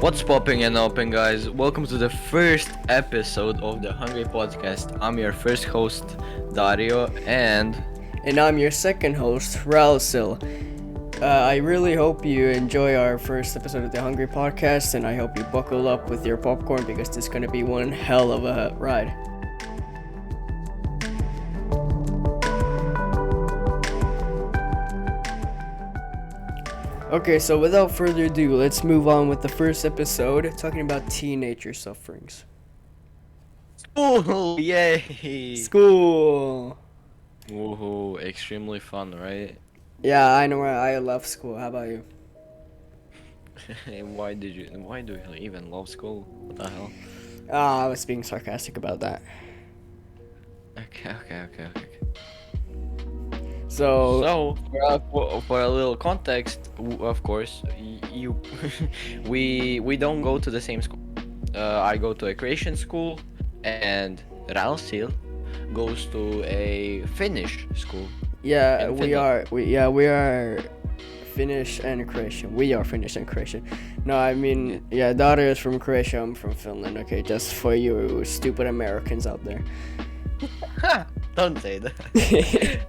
What's popping and open, guys? Welcome to the first episode of the Hungry Podcast. I'm your first host, Dario, and And I'm your second host, Ralsil. I really hope you enjoy our first episode of the Hungry Podcast, and I hope you buckle up with your popcorn because this is going to be one hell of a ride. Okay, so without further ado, let's move on with the first episode, talking about teenager sufferings. school! Yay! School! Woohoo! Extremely fun, right? Yeah, I know, I love school. How about you? Why do you even love school? What the hell? I was being sarcastic about that. Okay. So For a little context, of course, you we don't go to the same school. I go to a Croatian school, and Ralsil goes to a Finnish school. yeah, In we Finland. are Finnish and Croatian. We are Finnish and Croatian. No, I mean, yeah, daughter is from Croatia. I'm from Finland. Okay, just for you stupid Americans out there. Don't say that.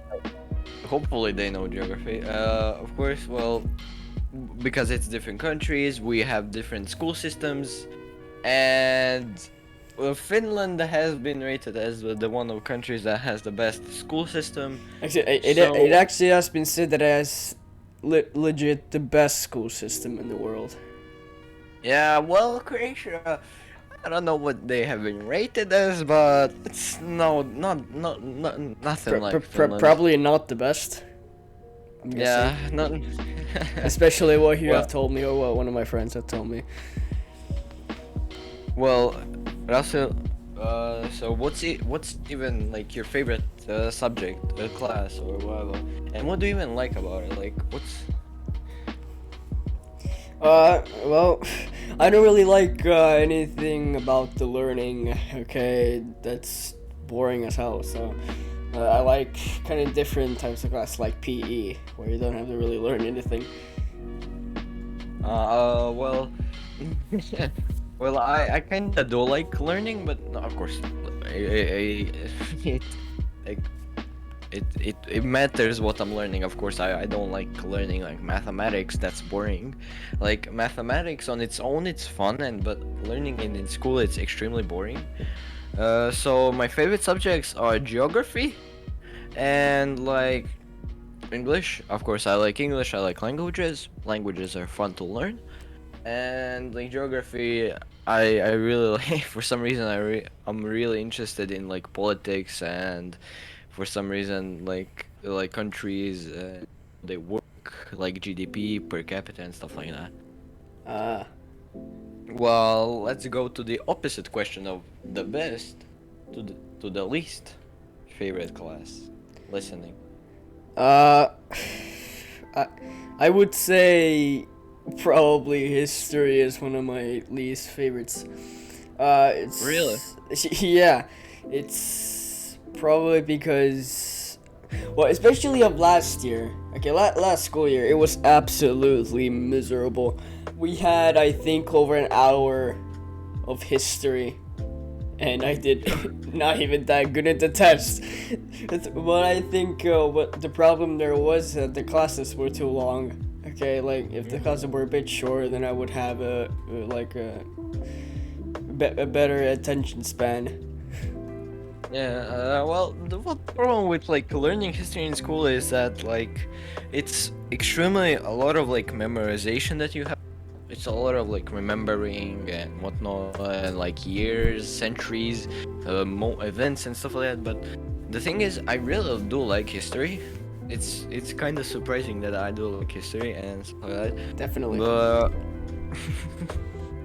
Hopefully they know geography. Of course, well, because it's different countries, we have different school systems, and well, Finland has been rated as the one of countries that has the best school system. Actually, So it actually has been said that it has legit the best school system in the world. yeah, well, Croatia, I don't know what they have been rated as, but it's nothing like Finland. Probably not the best. I'm Yeah, guessing. not. Especially what you Well- have told me, or what one of my friends have told me. Well, Russell, so what's even like your favorite subject, class, or whatever? And what do you even like about it? Like, what's Well, I don't really like anything about the learning. Okay, that's boring as hell. So, I like kind of different types of class, like PE, where you don't have to really learn anything. well, well, I kind of do like learning, but no, of course, it, like it matters what I'm learning. Of course, I don't like learning like mathematics. That's boring. Like mathematics on its own, it's fun, but learning in school, it's extremely boring. So my favorite subjects are geography and like English. Of course, I like English. I like languages. Languages are fun to learn. And like geography, I really like. For some reason, I'm really interested in like politics, and for some reason like countries, they work, like GDP per capita and stuff like that. Uh, Well, let's go to the opposite question of the best to the least favorite class, listening. uh, I, I would say probably history is one of my least favorites. It's Really? Yeah, it's probably because, well, especially of last year. Okay, last school year, it was absolutely miserable. We had, I think, over an hour of history, and I did not even that good at the test. But I think what the problem there was that the classes were too long. Okay, like if the classes were a bit shorter, then I would have a better attention span. Yeah, well, the what problem with like learning history in school is that like it's extremely a lot of like memorization that you have. It's a lot of like remembering and whatnot, and like years, centuries, events and stuff like that. But the thing is, I really do like history. It's kind of surprising that I do like history and stuff like that. Definitely. But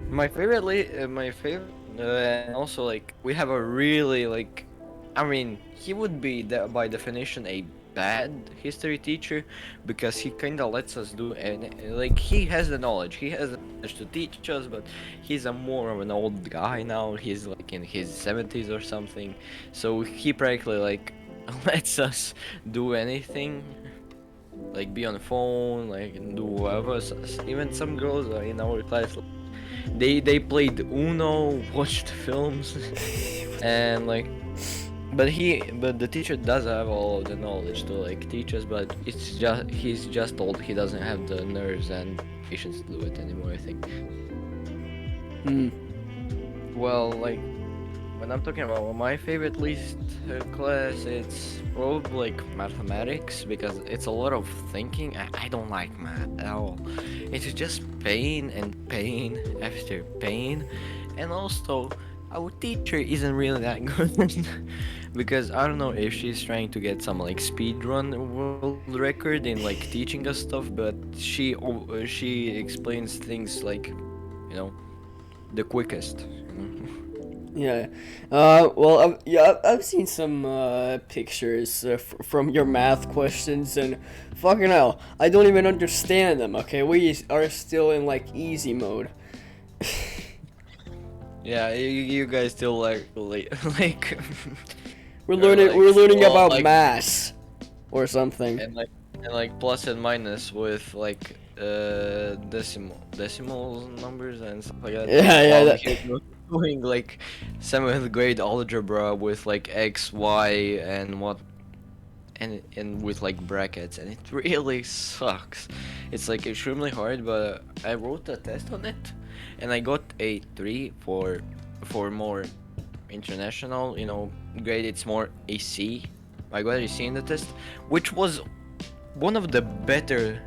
my favorite, and also like we have a really like, I mean, he would be by definition a bad history teacher because he kind of lets us do, and like he has the knowledge, to teach us, but he's a more of an old guy now. He's like in his 70s or something, so he practically like lets us do anything, like be on the phone, like and do whatever. Even some girls in our class They played Uno, watched films, and like, but the teacher does have all of the knowledge to like teach us, but he's just old. He doesn't have the nerves and patience to do it anymore, I think. Hmm. Well, like when I'm talking about my favorite least class, it's probably like mathematics because it's a lot of thinking. I don't like math at all. It's just pain and pain after pain, and also our teacher isn't really that good because I don't know if she's trying to get some like speed run world record in like teaching us stuff, but she explains things like, you know, the quickest. Yeah. Well, I've seen some pictures from your math questions, and fucking hell, I don't even understand them. Okay, we are still in like easy mode. Yeah, you guys still like We're learning well, about like mass or something. and like plus and minus with like decimal numbers and stuff like that. Yeah, yeah. While That, you're doing like 7th grade algebra with like x, y, and what and with like brackets, and it really sucks. It's like extremely hard, but I wrote a test on it, and I got a 3 for more international, you know, grade. It's more a C. I got a C in the test, which was one of the better,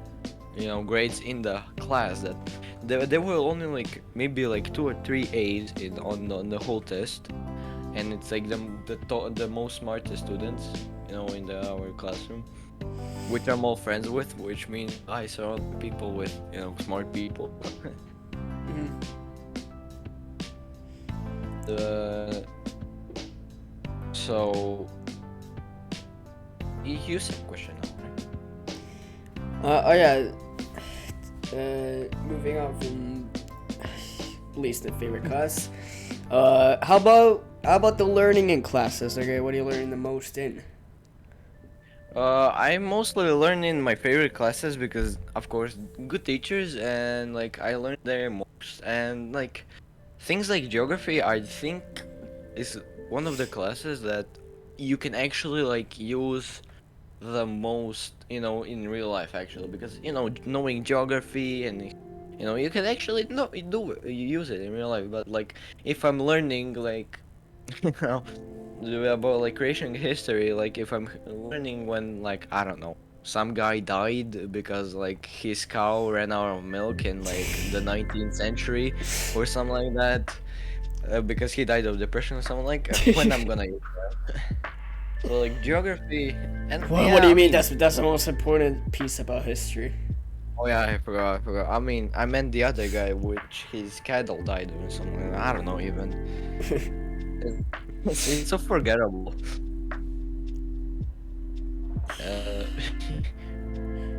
you know, grades in the class. That there were only like maybe like 2 or 3 A's on the whole test, and it's like the most smartest students, you know, in our classroom, which I'm all friends with, which means I surround people with, you know, smart people. Mhm. So you said question now, right? Oh yeah. Moving on from least and favorite class. How about the learning in classes? Okay, what are you learning the most in? I mostly learn in my favorite classes because, of course, good teachers, and like I learned there most. And like things like geography, I think is one of the classes that you can actually like use the most, you know, in real life actually, because you know knowing geography and you know you can actually no do use it in real life. But like if I'm learning like you know about like creation history, like if I'm learning when like I don't know some guy died because like his cow ran out of milk in like the 19th century or something like that, because he died of depression or something, like when I'm gonna use that. So like geography, and What do yeah, you I mean? mean, That's the most important piece about history. oh yeah, I forgot. I mean, I meant the other guy, which his cattle died or something. I don't know even. It's so forgettable. Uh,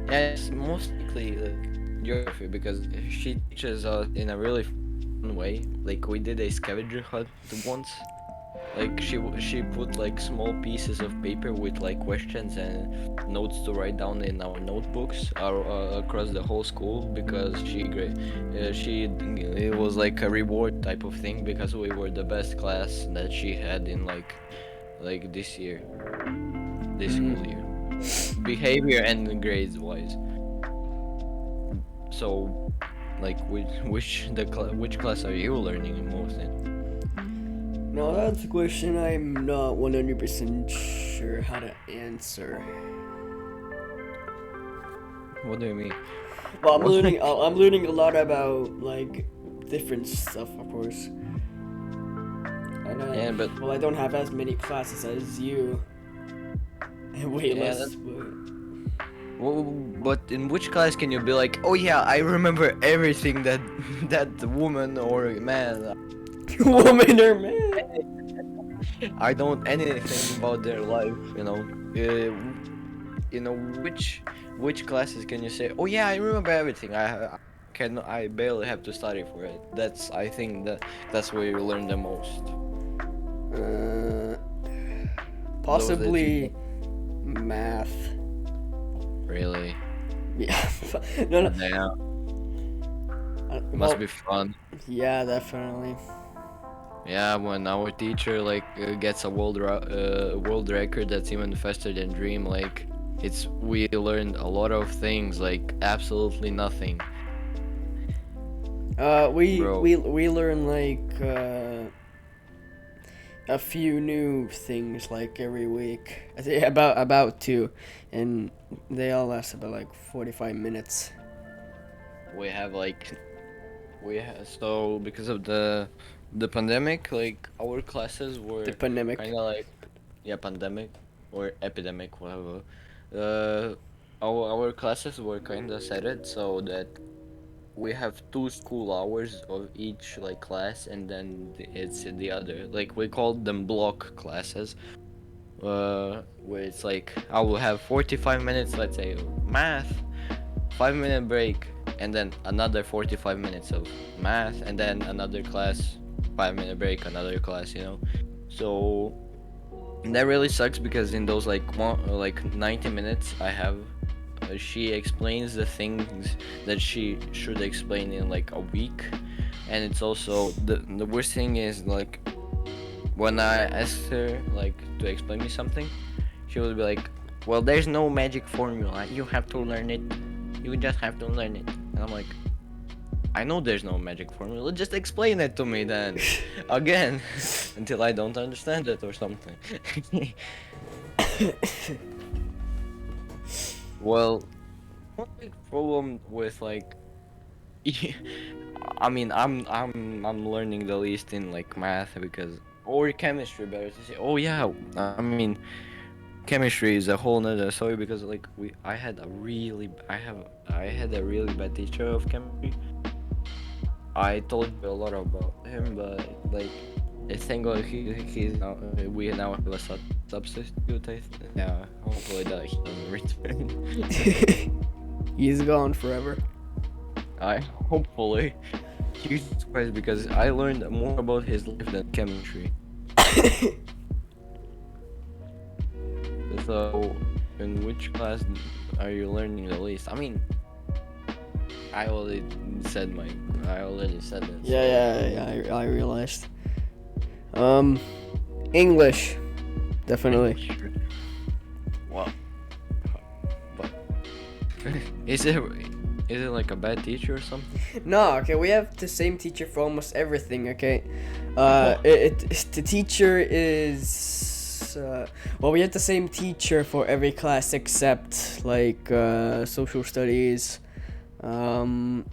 yeah, it's mostly like geography because she teaches us in a really fun way. Like we did a scavenger hunt once. Like she put like small pieces of paper with like questions and notes to write down in our notebooks across the whole school because it was like a reward type of thing because we were the best class that she had in like this Mhm. school year, behavior and grades wise. So like which class are you learning most in? No, that's a question I'm not 100% sure how to answer. What do you mean? Well, I'm What? learning. I'm learning a lot about like different stuff, of course. And Yeah, but well, I don't have as many classes as you, and way yeah, less. But but in which class can you be like, oh yeah, I remember everything that that woman or man, woman or man? I don't anything about their life, you know. You know which classes can you say, oh yeah, I remember everything. I barely have to study for it. That's I think that's where you learn the most. Uh, Those that you possibly math. really. Yeah. No, no. Damn. Must Well, be fun. yeah, definitely. Yeah, when our teacher like gets a world record that's even faster than Dream, like it's we learned a lot of things, like absolutely nothing, bro. We learn like a few new things like every week. I think about two, and they all last about like 45 minutes. We have like so because of the pandemic, like our classes The were kind pandemic. of like yeah, pandemic or epidemic, whatever. Uh, our classes were kind of set it so that we have 2 school hours of each like class, and then it's the other. Like we called them block classes. Where it's like I will have 45 minutes, let's say, of math, 5 minute break, and then another 45 minutes of math, and then another class, 5 minute break, another class. So that really sucks because in those like 90 minutes I have, she explains the things that she should explain in like a week, and it's also the worst thing is like when I asked her like to explain me something, she would be like, "Well, there's no magic formula. You have to learn it. You just have to learn it." And I'm like, "I know there's no magic formula. Just explain it to me then, again, until I don't understand it or something." Well, one big problem with like, I mean, I'm learning the least in like math because or chemistry, better to say. Oh yeah, I mean, chemistry is a whole nother story because like I had a really bad teacher of chemistry. I told you a lot about him, but like, thank God he's now we now have a substitute. Yeah, hopefully that he doesn't return. He's gone forever. I hopefully. Jesus Christ, because I learned more about his life than chemistry. So, in which class are you learning the least? I mean, I already I already said that. So. Yeah. I realized. English, definitely. Sure. Wow. But is it like a bad teacher or something? No, okay, we have the same teacher for almost everything. Okay, Oh. the teacher is well, we have the same teacher for every class except like social studies, um,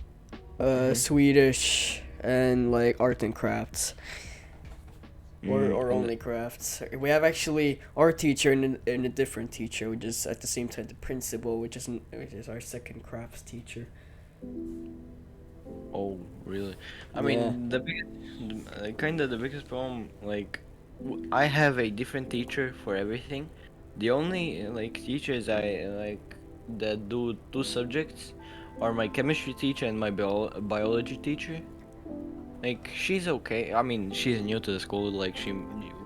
Swedish, and like art and crafts. Or only crafts. We have actually our teacher and a different teacher, which is at the same time the principal, which is our second crafts teacher. Oh, really? I Yeah. mean, kind of the biggest problem, like, I have a different teacher for everything. The only like teachers I like that do 2 subjects are my chemistry teacher and my biology teacher. Like, she's okay. I mean, she's new to the school. Like,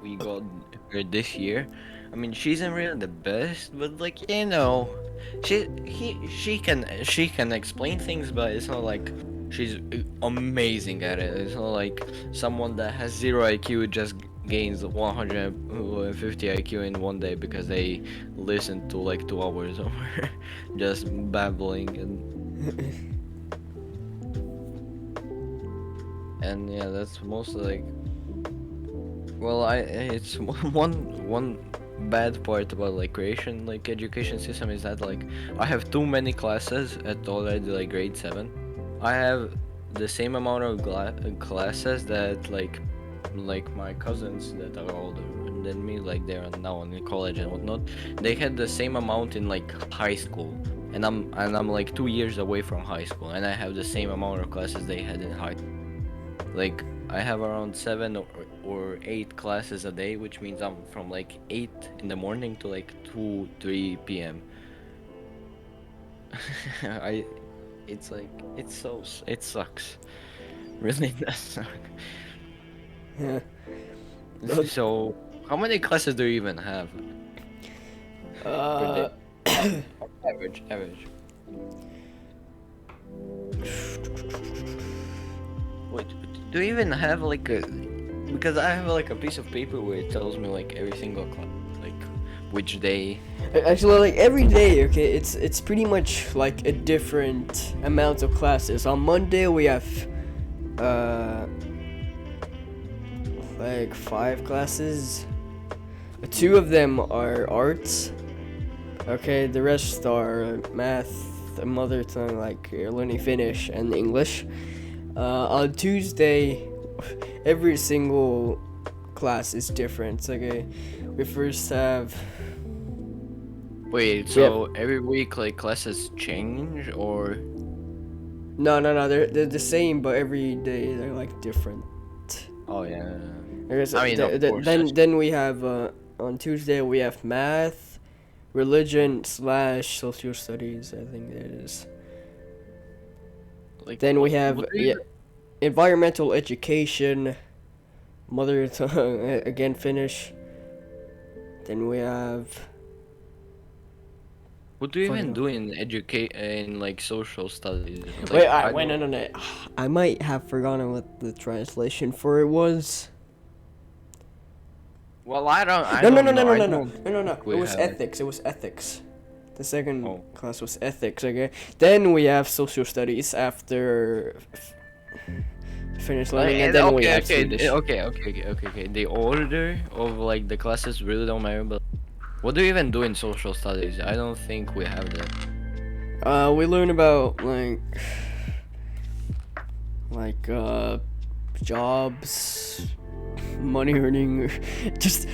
we got her this year. I mean, she isn't really the best, but like, she can explain things, but it's not like she's amazing at it. It's not like someone that has 0 IQ just gains 150 IQ in one day because they listen to like 2 hours of her just babbling and yeah, that's mostly like. Well, it's one bad part about like creation like education system is that like I have too many classes at already like grade 7. I have the same amount of classes that like my cousins that are older than me, like they're now in college and whatnot. They had the same amount in like high school, and I'm like 2 years away from high school, and I have the same amount of classes they had in high. Like I have around 7 or 8 classes a day, which means I'm from like 8 in the morning to like 2-3 p.m. I, it's like it sucks. Really does suck. Yeah. So, how many classes do you even have per Uh, day? Average. What do you even have like a? Because I have like a piece of paper where it tells me like every single class, like which day. Actually, like every day, okay, it's pretty much like a different amount of classes. On Monday we have like 5 classes. 2 of them are arts. Okay, the rest are math, mother tongue, like learning Finnish and English. On Tuesday, every single class is different. Okay, we first have. Wait, so every week like classes change or? No, they're the same, but every day they're like different. Oh yeah. I mean, then we have on Tuesday we have math, religion / social studies. I think it is. Like, Then we have what do you- environmental education, mother tongue again Finnish. Then we have. What do you Funny even do in like social studies? Like, Wait, I wait, don't- no. I might have forgotten what the translation for it was. Well, I don't. I No. don't know. I don't It we was have- ethics. It was ethics. The second Oh. class was ethics. Okay. Then we have social studies after finish learning, and then we have Swedish. Okay. The order of like the classes really don't matter, but what do you even do in social studies? I don't think we have that. We learn about like jobs, money earning. Just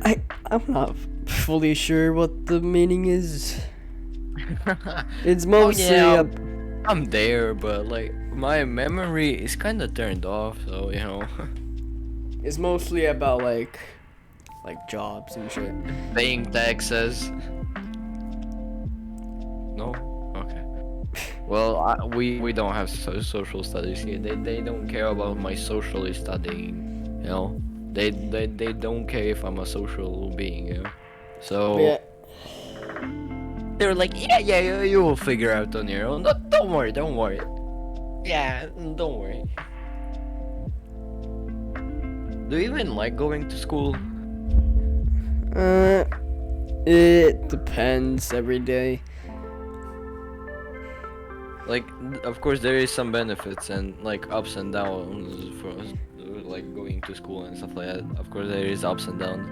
I'm not fully sure what the meaning is. It's mostly yeah. I'm there, but like my memory is kind of turned off, so you know. it's mostly about like jobs and shit. Paying taxes. No? Okay. Well, we don't have social studies here. They don't care about my socially studying, you know? They don't care if I'm a social being, you know? So Yeah. they're like, yeah, you will figure out on your own. No, don't worry. Yeah, don't worry. Do you even like going to school? It depends every day. Like, of course, there is some benefits and like ups and downs for us, like going to school and stuff like that. Of course, there is ups and downs.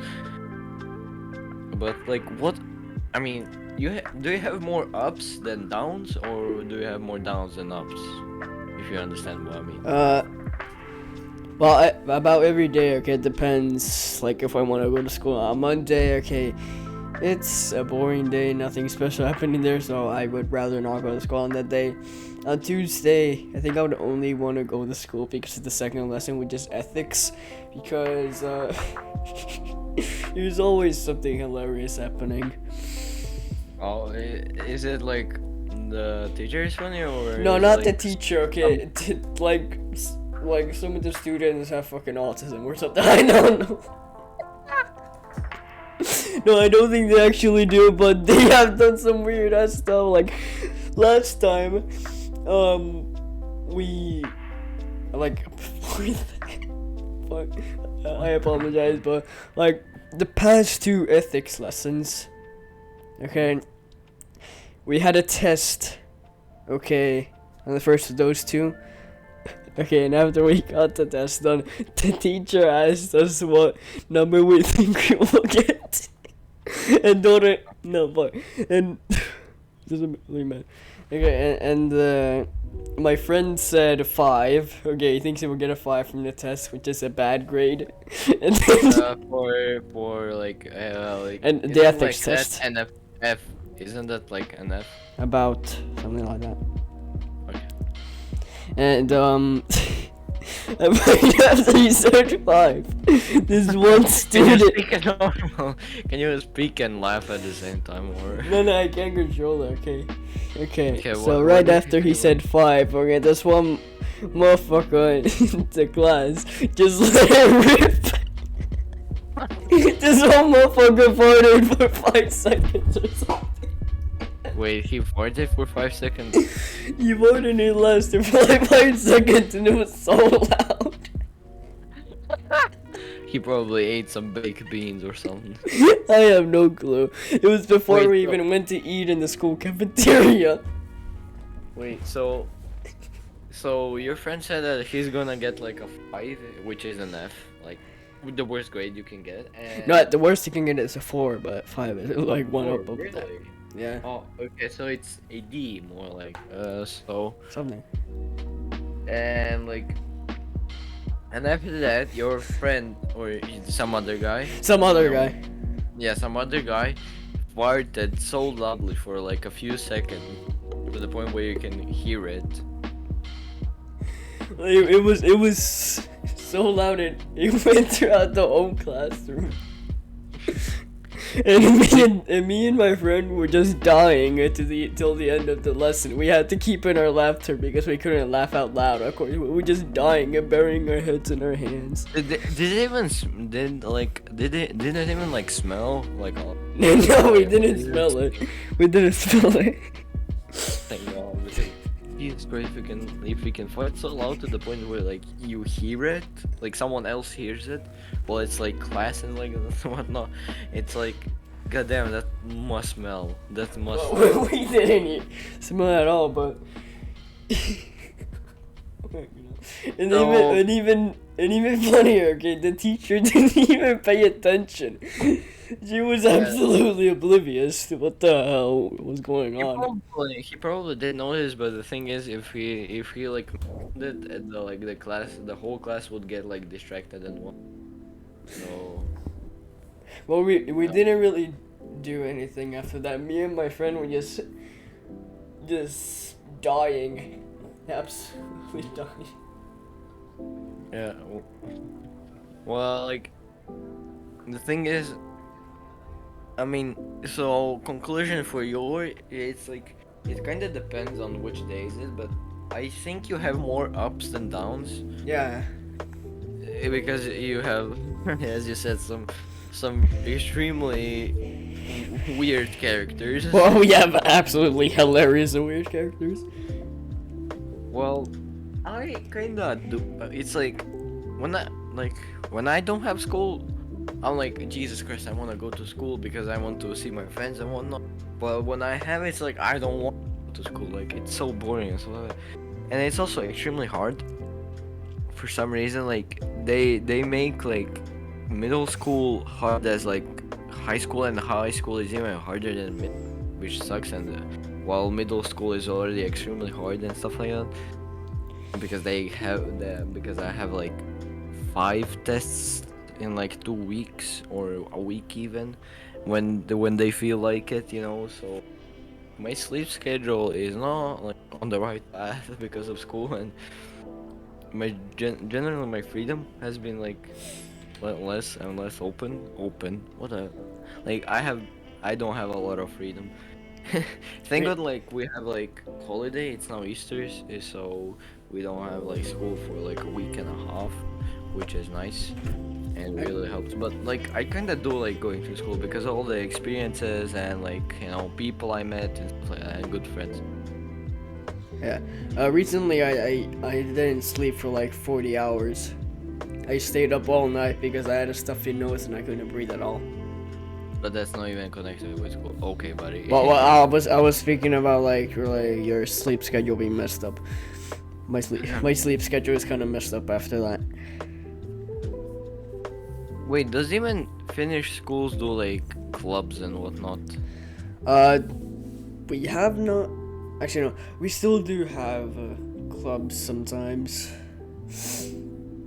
But like, what? I mean, do you have more ups than downs, or do you have more downs than ups? If you understand what I mean. Well, about every day, okay, it depends, like, if I want to go to school. On Monday, okay, it's a boring day, nothing special happening there, so I would rather not go to school on that day. On Tuesday, I think I would only want to go to school because of the second lesson, which is ethics, because, there's always something hilarious happening. Oh, is it like the teacher is funny, or? No, is not it, the like, teacher, okay, like some of the students have fucking autism or something. I don't know. No, I don't think they actually do, but they have done some weird ass stuff. Like last time, we like fuck. I apologize, but like the past 2 ethics lessons, okay, we had a test, okay, on the first of those 2. Okay, and after we got the test done, the teacher asked us what number we think we will get. And doesn't really matter. Okay, and my friend said 5. Okay, he thinks he will get a 5 from the test, which is a bad grade. And then for like and isn't the ethics like test. An F, isn't that like an F? About something like that. Okay. And after he said 5, this one Can you student. speak in normal? Can you speak and laugh at the same time, or? No, I can't control it. Okay. Okay, So what right did after you he do? said 5, okay, this one motherfucker into class just let it rip. This one motherfucker farted for 5 seconds or something. Wait, he farted for 5 seconds? You more than it lasted for like 5 seconds and it was so loud. He probably ate some baked beans or something. I have no clue. It was before Wait, we so- even went to eat in the school cafeteria. Wait, so your friend said that he's gonna get like a 5, which is an F, like the worst grade you can get, and No, the worst you can get is a 4, but 5 is like one Oh, up of that. really? Yeah, Oh, okay, so it's a D more like, so, something. and like, and after that, your friend or some other guy, Some other No. guy. yeah, some other guy, farted so loudly for like a few seconds, to the point where you can hear it. It was so loud it went throughout the whole classroom. And me and my friend were just dying till the end of the lesson. We had to keep in our laughter because we couldn't laugh out loud. Of course, we were just dying and burying our heads in our hands. Did it even did it even like smell like all? No, we didn't smell it. We didn't smell it. Thank God, because Jesus Christ, if we can fight so loud to the point where like you hear it, like someone else hears it, well it's like class and like whatnot, it's like, goddamn, that must smell. That must. Well, we didn't smell at all, but. And No. even funnier, okay, the teacher didn't even pay attention. She was absolutely oblivious to what the hell was going on. He probably did notice, but the thing is, if he like did the class, the whole class would get like distracted and what. So Well, we didn't really do anything after that. Me and my friend were just dying, absolutely dying. yeah, well, like the thing is, I mean, so conclusion for your, it's like it kind of depends on which day is it, but I think you have more ups than downs. Yeah. Because you have, as you said, some extremely weird characters. Well, we have absolutely hilarious and weird characters. Well, I kinda do. It's like when I don't have school, I'm like, Jesus Christ, I wanna go to school because I want to see my friends and whatnot. But when I have it, it's like I don't want to go to school. Like it's so boring and so, and it's also extremely hard. For some reason, like they make like middle school hard as like high school, and high school is even harder than mid, which sucks. And while middle school is already extremely hard and stuff like that, because because I have like 5 tests in like 2 weeks or a week even, when they feel like it, you know. So my sleep schedule is not like on the right path because of school, and my generally my freedom has been like less and less open. What a, like I don't have a lot of freedom. Thank God, like we have like holiday. It's now Easter, so we don't have like school for like a week and a half, which is nice and really helps. But like I kind of do like going to school because of all the experiences and like, you know, people I met and stuff like that, and good friends. Yeah. Recently, I didn't sleep for like 40 hours. I stayed up all night because I had a stuffy nose and I couldn't breathe at all. But that's not even connected with school. Okay, buddy. Well, I was speaking about like your sleep schedule being messed up. My sleep schedule is kind of messed up after that. Wait, does even Finnish schools do like clubs and whatnot? We have not. Actually, no. We still do have clubs sometimes.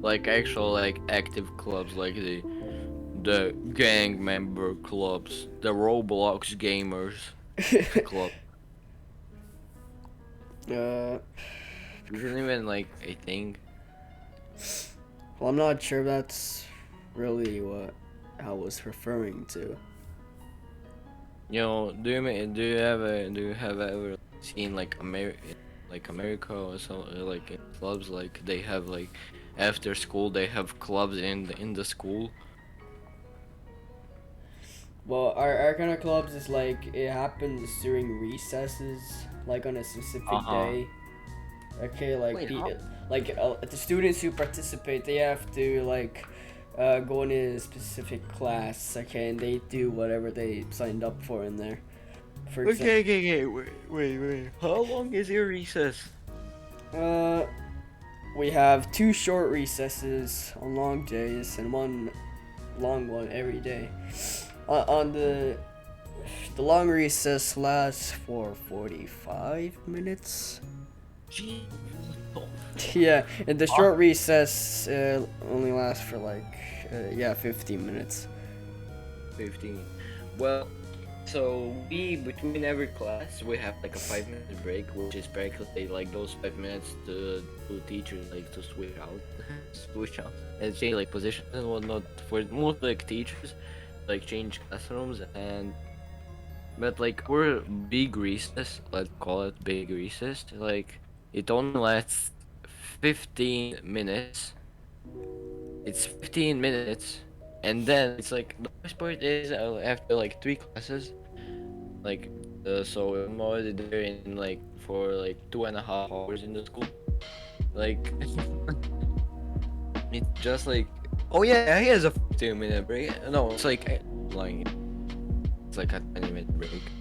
Like actual like active clubs, like the gang member clubs, the Roblox gamers club. Isn't even like a thing. Well, I'm not sure that's really what I was referring to. You know, do you have ever seen like America or so, like in clubs, like they have like after school they have clubs in the school. Well, our kind of clubs is like it happens during recesses, like on a specific Uh-huh. day. Okay, like Wait, how? the students who participate, they have to like go in a specific class. Okay, and they do whatever they signed up for in there. For example, Okay. Wait. How long is your recess? uh, we have two short recesses on long days and one long one every day. On the long recess lasts for 45 minutes. Gee, Yeah, and the short recess only lasts for like 15 minutes. 15. Well, so we between every class we have like a 5 minute break, which is practically like those 5 minutes to teachers like to switch out, switch out and change like positions and whatnot for most like teachers, like change classrooms and but like we're big recess, let's call it big recess. Like it only lasts 15 minutes. It's 15 minutes, and then it's like the best part is after like three classes, like so I'm already there in like for like 2.5 hours in the school. Like it's just like oh yeah, he has a 15 minute break. No, it's like lying. It's like a 20 minute break.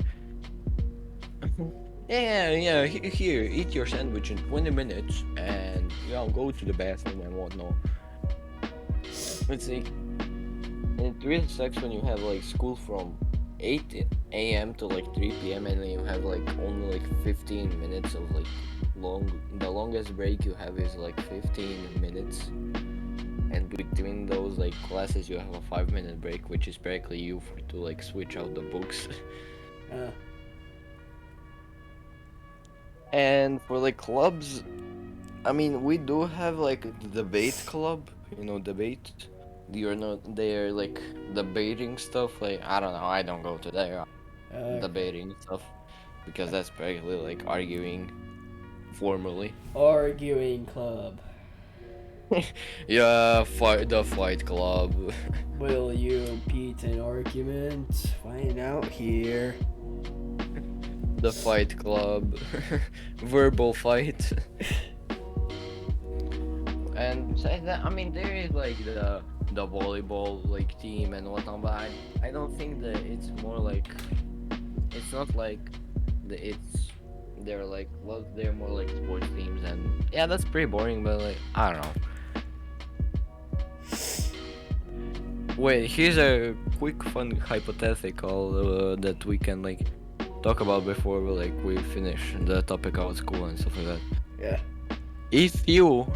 Yeah. Here, eat your sandwich in 20 minutes, and go to the bathroom and whatnot. It's like and it really sucks when you have like school from 8 a.m. to like 3 p.m. and then you have like only like 15 minutes of like the longest break you have is like 15 minutes. And between those like classes you have a 5 minute break, which is practically you for to like switch out the books. Uh, And for like clubs, I mean we do have like the debate club, debate. You're not there like debating stuff, like I don't know, I don't go to there uh, debating stuff because that's practically like arguing formally. Arguing club. Yeah, the fight club. Will you beat an argument? Find out here. The fight club. Verbal fight. And besides that, I mean there is like the volleyball like team and whatnot, but I don't think that it's more like it's not like it's they're like well they're more like sports teams and yeah that's pretty boring, but like I don't know. Wait, here's a quick fun hypothetical that we can like talk about before we finish the topic about school and stuff like that. Yeah. If you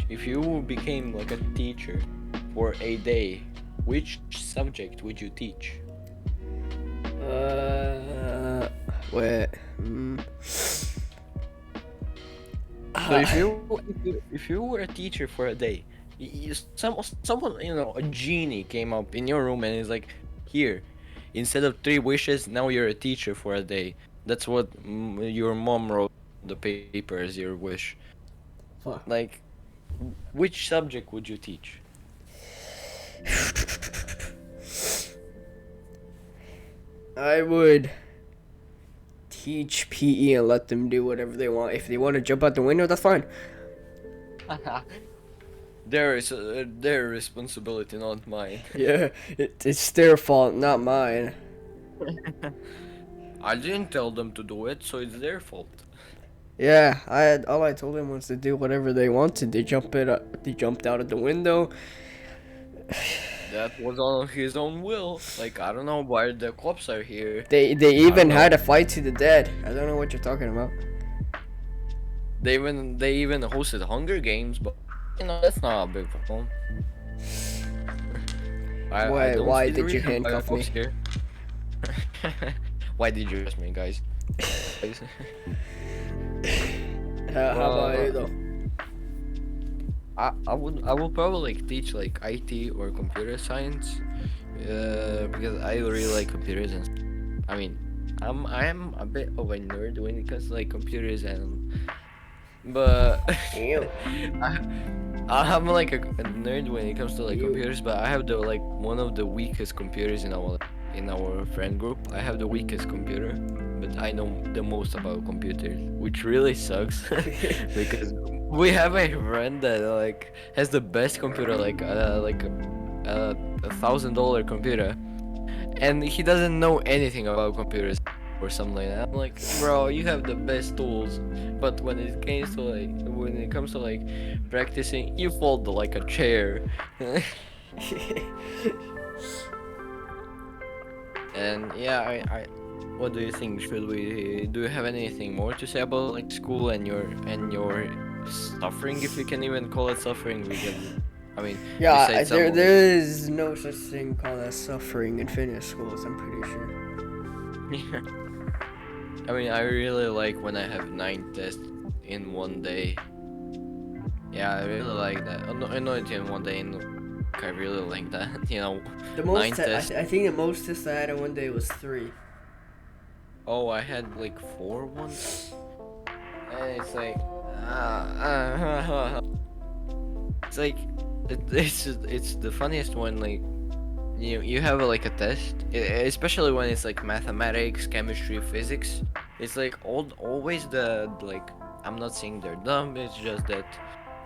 if you became like a teacher for a day, which subject would you teach? Wait. So if you were a teacher for a day, someone a genie came up in your room and is like, here, instead of three wishes, now you're a teacher for a day. That's what your mom wrote on the paper as your wish. Fuck. Like, which subject would you teach? I would teach PE and let them do whatever they want. If they want to jump out the window, that's fine. Their responsibility, not mine. Yeah, it's their fault, not mine. I didn't tell them to do it, so it's their fault. Yeah, all I told them was to do whatever they wanted. They jumped out of the window. That was on his own will. Like I don't know why the cops are here. They I even don't know. had a fight to the death. I don't know what you're talking about. They even hosted Hunger Games, but that's not a big problem. Why did you handcuff me? Here. Why did you arrest me, guys? How about you though? I would probably like teach like IT or computer science, because I really like computers and I mean I am a bit of a nerd when it comes to like computers and but Ew. I'm like a nerd when it comes to like You- computers, but I have the like one of the weakest computers in our friend group. I have the weakest computer, but I know the most about computers, which really sucks because we have a friend that like has the best computer, like $1,000 computer, and he doesn't know anything about computers or something like that. I'm like, bro, you have the best tools, but when it comes to like practicing, you fold like a chair. And yeah, what do you think? Do you have anything more to say about like school and your suffering, if you can even call it suffering? Because I mean, you Yeah, said some. there is no such thing called as suffering in fitness schools, I'm pretty sure. Yeah. I mean, I really like when I have 9 tests in one day. Yeah, I really like that. I know it's in one day, and I really like that. The Nine most, tests. I think the most test I had in one day was 3. Oh, I had like 4 once, and it's like, it's like, it's the funniest one. Like, you have like a test, especially when it's like mathematics, chemistry, physics. It's like always the like. I'm not saying they're dumb. It's just that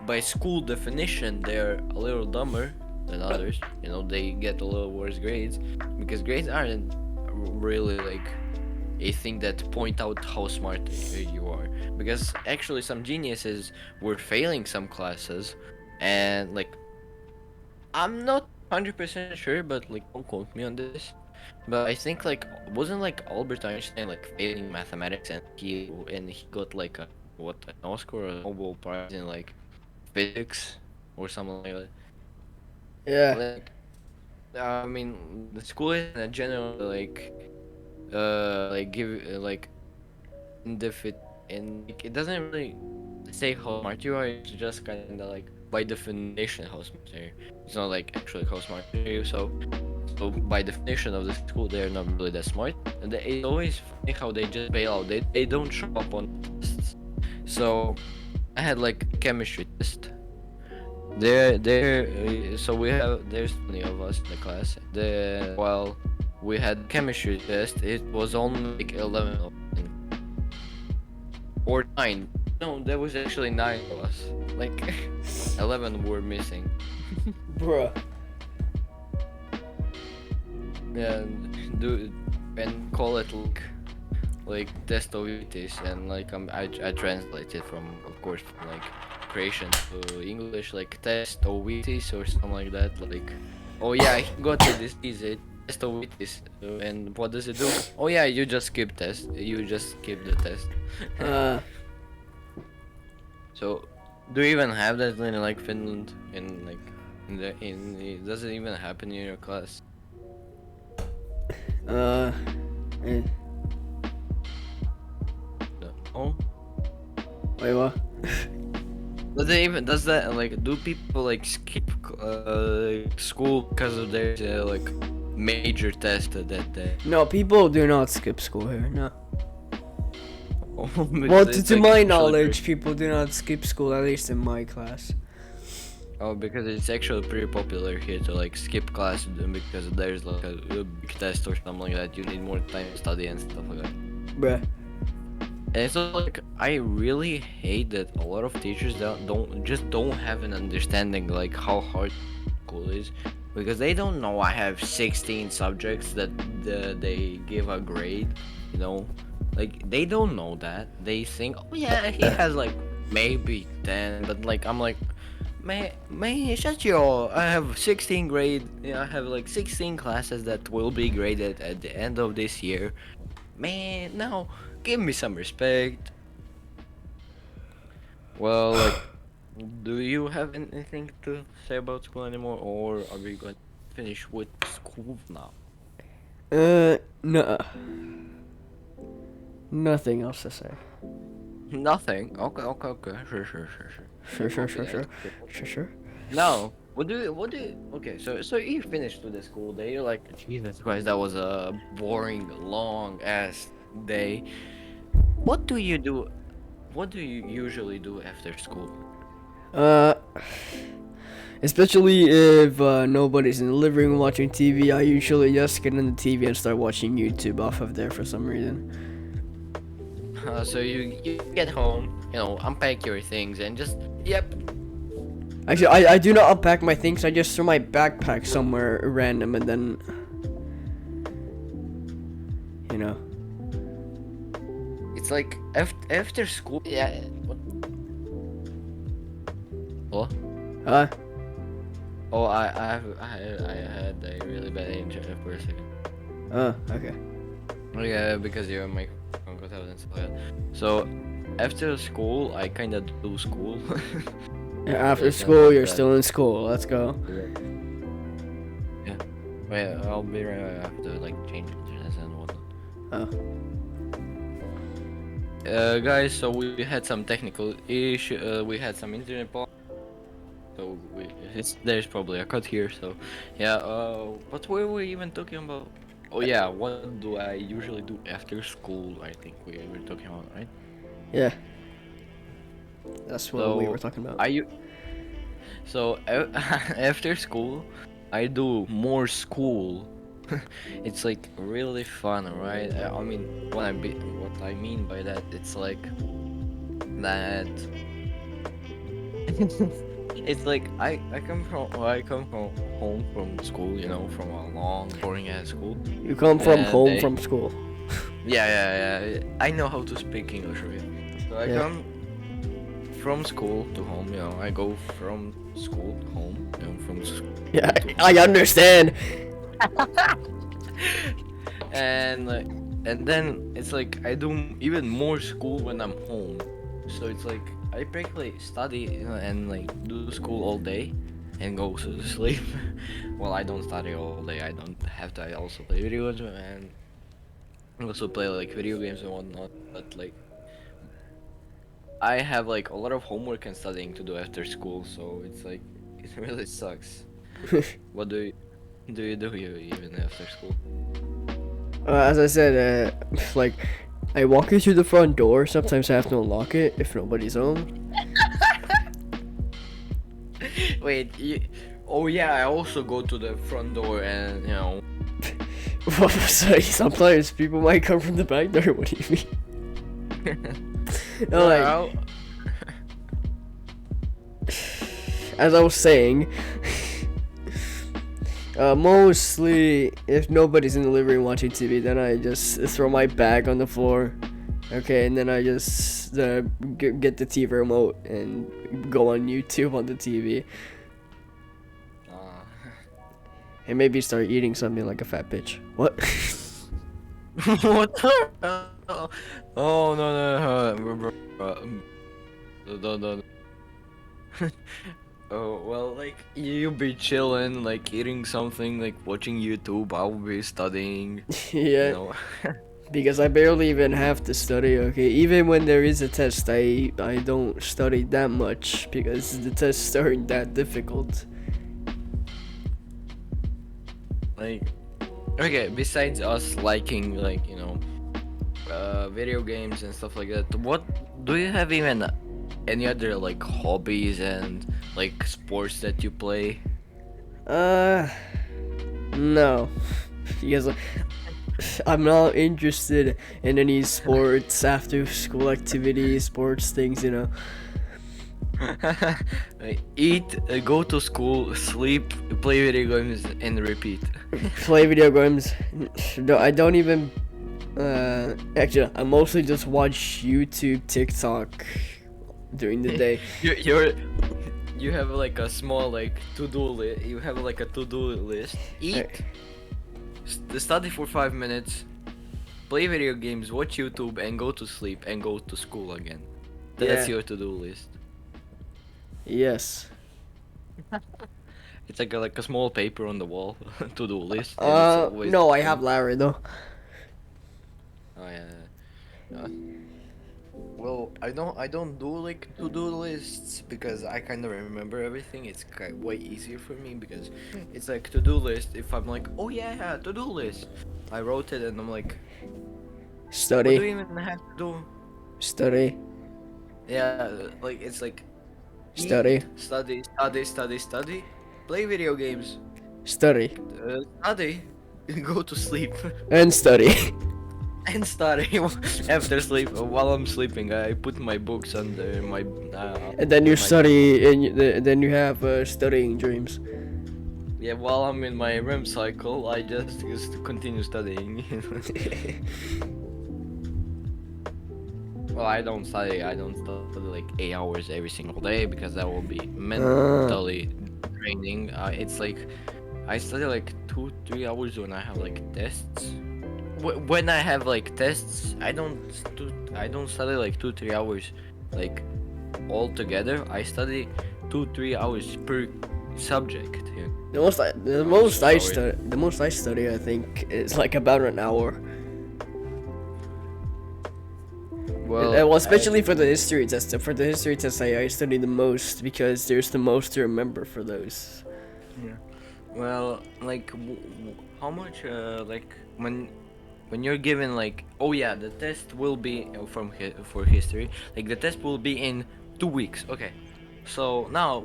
by school definition, they're a little dumber than others. They get a little worse grades because grades aren't really like a thing that point out how smart you are. Because actually, some geniuses were failing some classes, and like I'm not 100% sure, but like don't quote me on this. But I think like wasn't like Albert Einstein like failing mathematics and he got like an Oscar or a Nobel Prize in like physics or something like that. Yeah. Like I mean the school is in a general like give like indefit and like, it doesn't really say how smart you are. It's just kind of like by definition how smart you are. It's not like actually how smart you are. So by definition of the school, they're not really that smart. And it's always funny how they just bail out. They don't show up on tests. So I had like chemistry test. So there's 20 of us in the class. While we had chemistry test, it was only like 11 of us or 9. No, there was actually 9 of us. Like 11 were missing. Bruh. And do and call it like testovitis, and like I translated from, of course, from like Croatian to English, like testovitis or something like that. Like, oh yeah, I got the disease, testovitis, and what does it do? Oh yeah, you just skip the test. Uh, So, do you even have that in like Finland? Does it even happen in your class? uh, eh, Oh. wait, what? Does that like do people like skip school because of their like major test that day? No, people do not skip school here, no. Because Well, it's, to like, my actually knowledge, people do not skip school, at least in my class. Oh, because it's actually pretty popular here to like skip class because there's like a big test or something like that. You need more time to study and stuff like that. Bruh. And so like I really hate that a lot of teachers don't have an understanding like how hard school is, because they don't know I have 16 subjects that they give a grade, you know, like they don't know that. They think, oh yeah, he has like maybe 10, but like I'm like, man, shut your. I have 16 grade. I have like 16 classes that will be graded at the end of this year. Man, now give me some respect. Well, like, do you have anything to say about school anymore, or are we going to finish with school now? No. Nothing else to say. Nothing. Okay. Sure. Sure. No. Okay, so you finished with the school day. You're like, Jesus Christ, that was a boring, long ass day. What do you do? What do you usually do after school? Uh, Especially if nobody's in the living room watching TV, I usually just get on the TV and start watching YouTube off of there for some reason. So you get home, unpack your things and just yep. Actually, I do not unpack my things. I just throw my backpack somewhere random and then, you know. It's like after school. Yeah. What? Hello? Huh? Oh, I had a really bad internet for a second. Okay. Yeah, because your microphone got out and stuff like that. So after school, I kind of do school. Yeah, after Yes, school, you're that. still in school. Let's go. Yeah. Wait, I'll be right back. I have to like change internet and whatnot. Guys, so we had some technical issue. We had some internet problems. So there's probably a cut here. So yeah. What were we even talking about? Oh yeah, what do I usually do after school? I think we were talking about, right? Yeah. That's what we So were talking about. After school, I do more school. It's like really fun, right? I mean, what I mean by that, it's like that. It's like I come from home from school, from a long boring ass school. You come from And home from school. Yeah. I know how to speak English, right? So I Yeah. come from school to home, I go from school to home, from school Yeah, to I understand. and then it's like I do even more school when I'm home. So it's like I practically study, and like do school all day and go to sleep. Well, I don't study all day. I don't have to. I also play video games and also play like video games and whatnot. But like I have like a lot of homework and studying to do after school, so it's like it really sucks. What do you do even after school? As I said, like, I walk you through the front door. Sometimes I have to unlock it if nobody's home. Wait, oh yeah, I also go to the front door and Sorry, sometimes people might come from the back door. What do you mean? No, like, Well, as I was saying, mostly if nobody's in the living room watching TV, then I just throw my bag on the floor. Okay, and then I just get the TV remote and go on YouTube on the TV. And maybe start eating something like a fat bitch. What? what the? Oh no. No. Oh well, like you be chilling, like eating something, like watching YouTube. I'll be studying. Yeah, because I barely even have to study. Okay, even when there is a test, I don't study that much because the tests aren't that difficult. Like, okay. Besides us liking, like video games and stuff like that, what do you have even any other like hobbies and like sports that you play? No, because I'm not interested in any sports after school activities, sports things. Eat, go to school, sleep, play video games, and repeat. Play video games. No, I don't even. Actually, I mostly just watch YouTube, TikTok during the day. You have like a small like to-do list. You have like a to-do list. Eat, study for 5 minutes, play video games, watch YouTube, and go to sleep and go to school again. That's Yeah. your to-do list. Yes. It's like a small paper on the wall to-do list. and it's always No, the I same. have Larry though. Oh yeah. Well, I don't do like to-do lists because I kind of remember everything. It's way easier for me because it's like to-do list. If I'm like, oh yeah, to-do list, I wrote it and I'm like, what do Study. you even have to do? Study. Yeah, like it's like Study. Study. Play video games. Study. Study. Go to sleep. And study. And study. After sleep, while I'm sleeping, I put my books under my. And then you my- study, and then you have studying dreams. Yeah, while I'm in my REM cycle, I just continue studying. Well, I don't study. I don't study like 8 hours every single day because that will be mentally draining. It's like I study like 2-3 hours when I have like tests. When I have like tests, I don't study like 2-3 hours, like all together. I study 2-3 hours per subject. Yeah. The most I study, I think, is like about an hour. Well, especially for the history test. For the history test, I study the most because there's the most to remember for those. Well, like, how much, like, when you're given, like, oh yeah, the test will be for history, like, the test will be in 2 weeks, okay. So, now,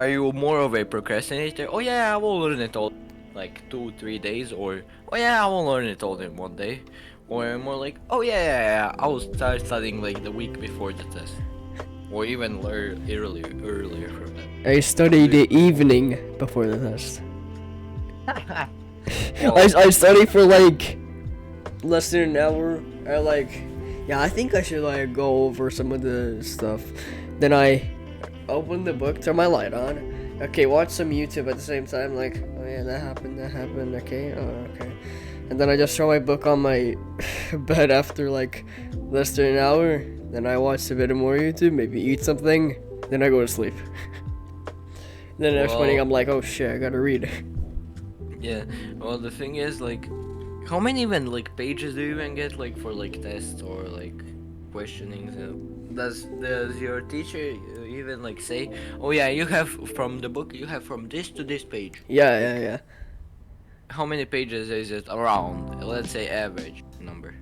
are you more of a procrastinator? Oh yeah, I will learn it all, like, 2-3 days, or, oh yeah, I will learn it all in one day. Or more like, oh yeah, I will start studying, like, the week before the test. Or even earlier from that. I study the evening before the test. I study for like less than an hour. I think I should like go over some of the stuff. Then I open the book, turn my light on. Okay, watch some YouTube at the same time. Like, oh yeah, that happened. Okay, oh okay. And then I just throw my book on my bed after like less than an hour. Then I watch a bit more YouTube, maybe eat something. Then I go to sleep. Then the next morning I'm like, oh shit, I gotta read. Yeah, well, the thing is, like, how many even, like, pages do you even get, like, for, like, tests or, like, questionings? Does your teacher even, like, say, oh, yeah, you have from the book, you have from this to this page? Yeah. How many pages is it around? Let's say average number.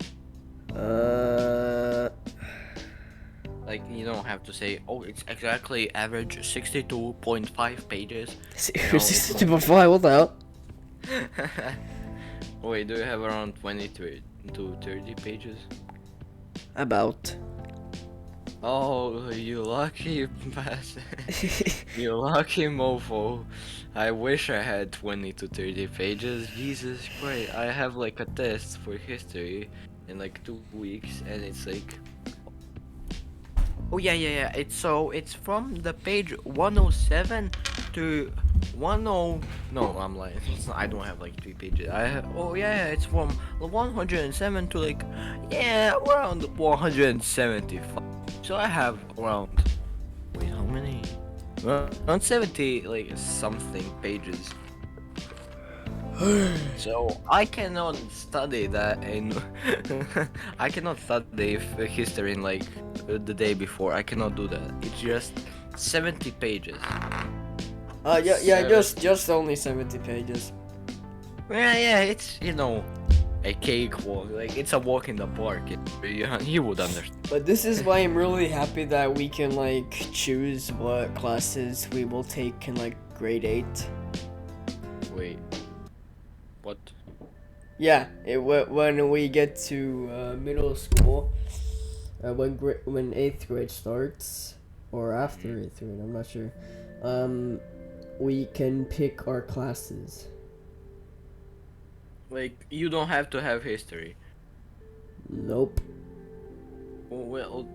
Like, you don't have to say, oh, it's exactly average 62.5 pages. 62.5, what the hell? Wait, do you have around 23 to 30 pages? About. Oh, you lucky bastard. You lucky mofo. I wish I had 20 to 30 pages. Jesus Christ, I have like a test for history in like 2 weeks and it's like... Oh yeah, it's from the page 107 to 10... No, I'm lying. I don't have like 3 pages. It's from 107 to like, yeah, around 175. So I have around, wait, how many? Around 70, like, something pages. So I cannot study that in I cannot study history in like the day before. I cannot do that. It's just 70 pages. Just only 70 pages. Yeah, it's, a cakewalk. Like, it's a walk in the park. You would understand. But this is why I'm really happy that we can like choose what classes we will take in like grade 8. Wait, what? Yeah, when we get to middle school, when 8th grade starts, or after 8th grade, I'm not sure. We can pick our classes. Like, you don't have to have history. Nope. Well,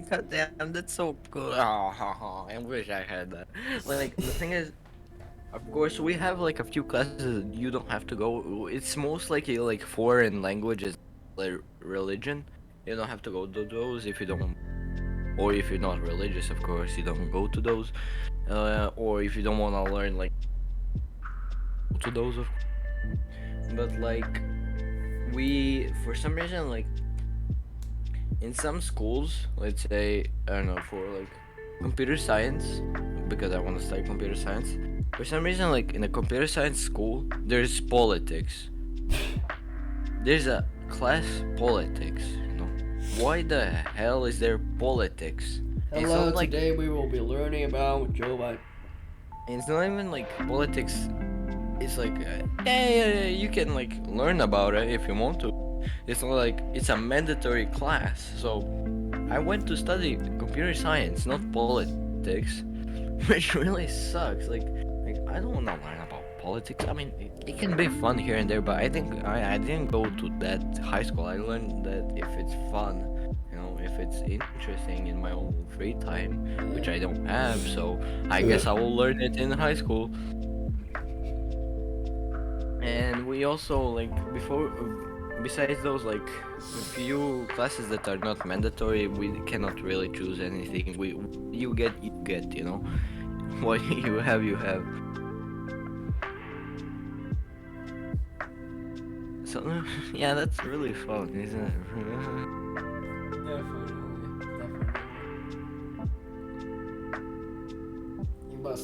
god damn, that's so good. I wish I had that. Like, the thing is, of course, we have like a few classes you don't have to go. It's most likely like foreign languages, like religion. You don't have to go to those if you don't, or if you're not religious, of course, you don't go to those. Or if you don't want to learn like to those, of course. But like, we, for some reason, like, in some schools, let's say, I don't know, for like computer science, because I want to study computer science, for some reason, like, in a computer science school, there's politics. There's a class politics, Why the hell is there politics? It's all Hello, like today we will be learning about Joe Biden. it's not even like politics. It's like yeah, you can like learn about it if you want to. It's not like it's a mandatory class. So I went to study computer science, not politics, which really sucks. Like I don't want to learn about politics. I mean, it can be fun here and there, but I think I didn't go to that high school. I learned that if it's fun, if it's interesting in my own free time, which I don't have, so I guess I will learn it in high school. And we also like besides those like few classes that are not mandatory, we cannot really choose anything. You get, what you have, you have. So yeah, that's really fun, isn't it? Definitely.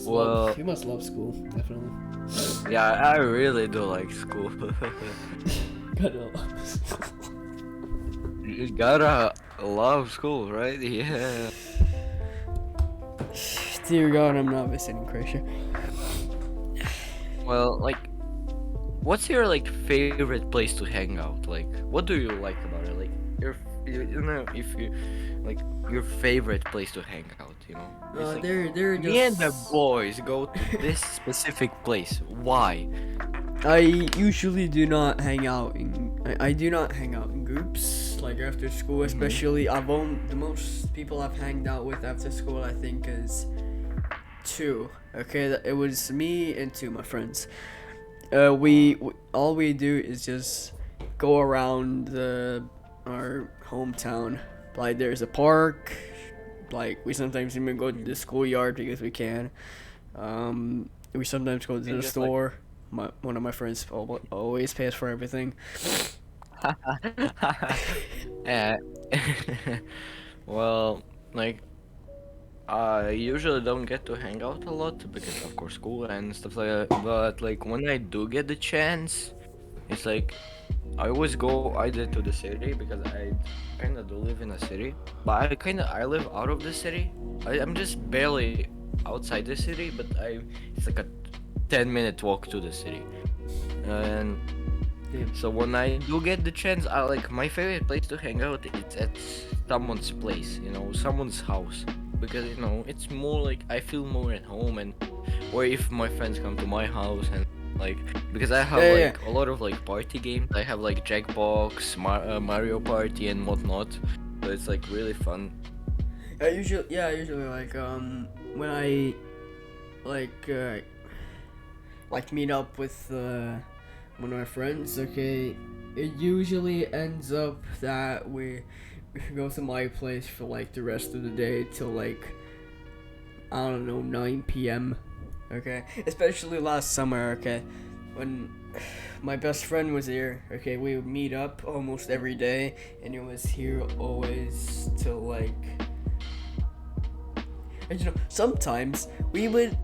Well, You must love school, definitely. yeah, I really do like school. Gotta love school. You gotta love school, right? Yeah. Dear God, I'm not visiting Croatia. Well, like, what's your like favorite place to hang out? Like, what do you like about it? Like, if you like your favorite place to hang out, It's like, They're just. me and the boys go to this specific place. Why? I usually do not hang out I do not hang out in groups like after school, especially. The most people I've hanged out with after school I think is two. Okay, it was me and two of my friends. We all we do is just go around our hometown. Like there's a park. Like we sometimes even go to the schoolyard because we can. We sometimes go to the just, like- store. One of my friends always pays for everything. Uh, well, like, I usually don't get to hang out a lot because, of course, school and stuff like that. But like when I do get the chance, it's like I always go either to the city because I kind of do live in a city, but I live out of the city. I'm just barely outside the city, but it's like a 10-minute walk to the city, and so when I do get the chance, I like my favorite place to hang out. It's at someone's place, someone's house, because it's more like I feel more at home, and or if my friends come to my house and like because I have Yeah, like a lot of like party games. I have like Jackbox, Mario Party, and whatnot. So it's like really fun. I usually like when I like meet up with one of my friends. Okay, it usually ends up that we go to my place for like the rest of the day till like I don't know 9 p.m. Okay, especially last summer. Okay, when my best friend was here. Okay, we would meet up almost every day, and it was here always till like. And sometimes we would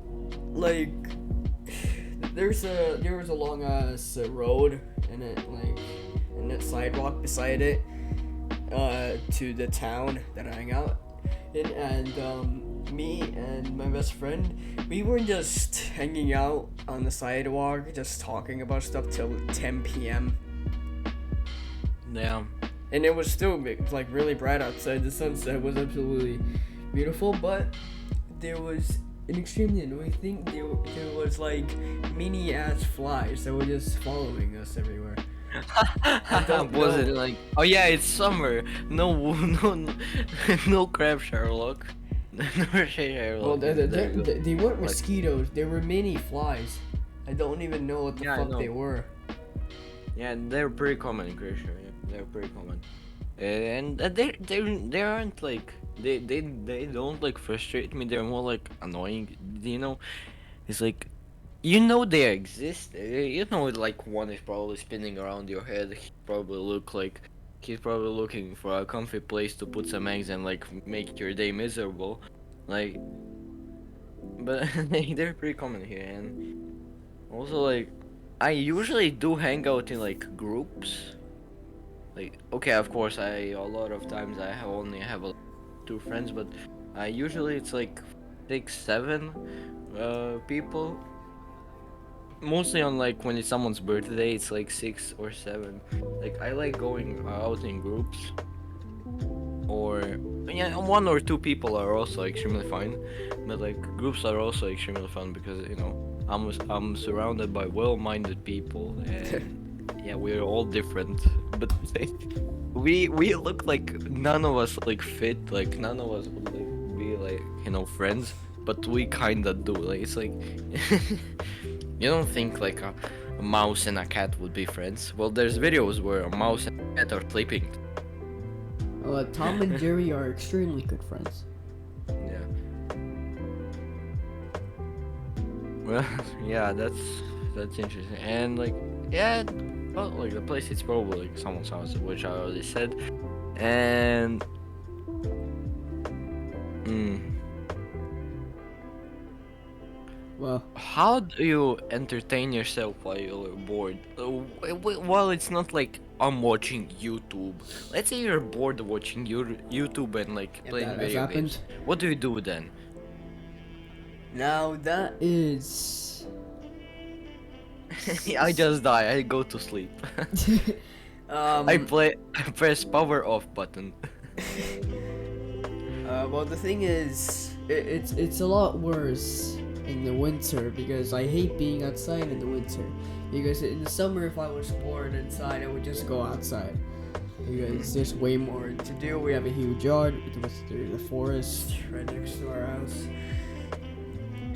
like. There was a long ass road and that sidewalk beside it, to the town that I hang out in, and me and my best friend, we were just hanging out on the sidewalk, just talking about stuff till 10 p.m. Yeah. And it was still like really bright outside. The sunset was absolutely beautiful, but there was an extremely annoying thing. There was like mini ass flies that were just following us everywhere. Was it like? Oh yeah, it's summer. No, no crab, Sherlock. No Sherlock. Well, There you go. they weren't mosquitoes. They were mini flies. I don't even know what the Yeah, I fuck know. they were. Yeah, they're pretty common in Croatia. Yeah, they're pretty common, and they aren't like they don't like frustrate me. They're more like annoying. It's like they exist. Like one is probably spinning around your head. He's probably looking for a comfy place to put some eggs and like make your day miserable, like. But they're pretty common here, and also like I usually do hang out in like groups. Like okay, of course a lot of times I only have two friends, but Usually it's like 6, 7 people. Mostly on like when it's someone's birthday, it's like 6 or 7. Like I like going out in groups, or yeah, 1 or 2 people are also extremely fine, but like groups are also extremely fun because I'm surrounded by well-minded people, and yeah, we're all different, but we look like none of us like fit, like none of us would like be like friends, but we kinda do. Like it's like you don't think like a mouse and a cat would be friends. Well, there's videos where a mouse and a cat are sleeping. Tom and Jerry are extremely good friends. Yeah. Well, yeah, that's interesting. And like, yeah, well, like the place it's probably like someone's house, which I already said. And Well, how do you entertain yourself while you're bored? Well, it's not like I'm watching YouTube. Let's say you're bored watching your YouTube and like if playing that has video happened. games. What do you do then? Now that is. I just die. I go to sleep. um, I press power off button. Well, the thing is, it's a lot worse in the winter because I hate being outside in the winter. Because in the summer, if I was bored inside, I would just go outside. Because there's way more to do. We have a huge yard. There's a forest right next to our house,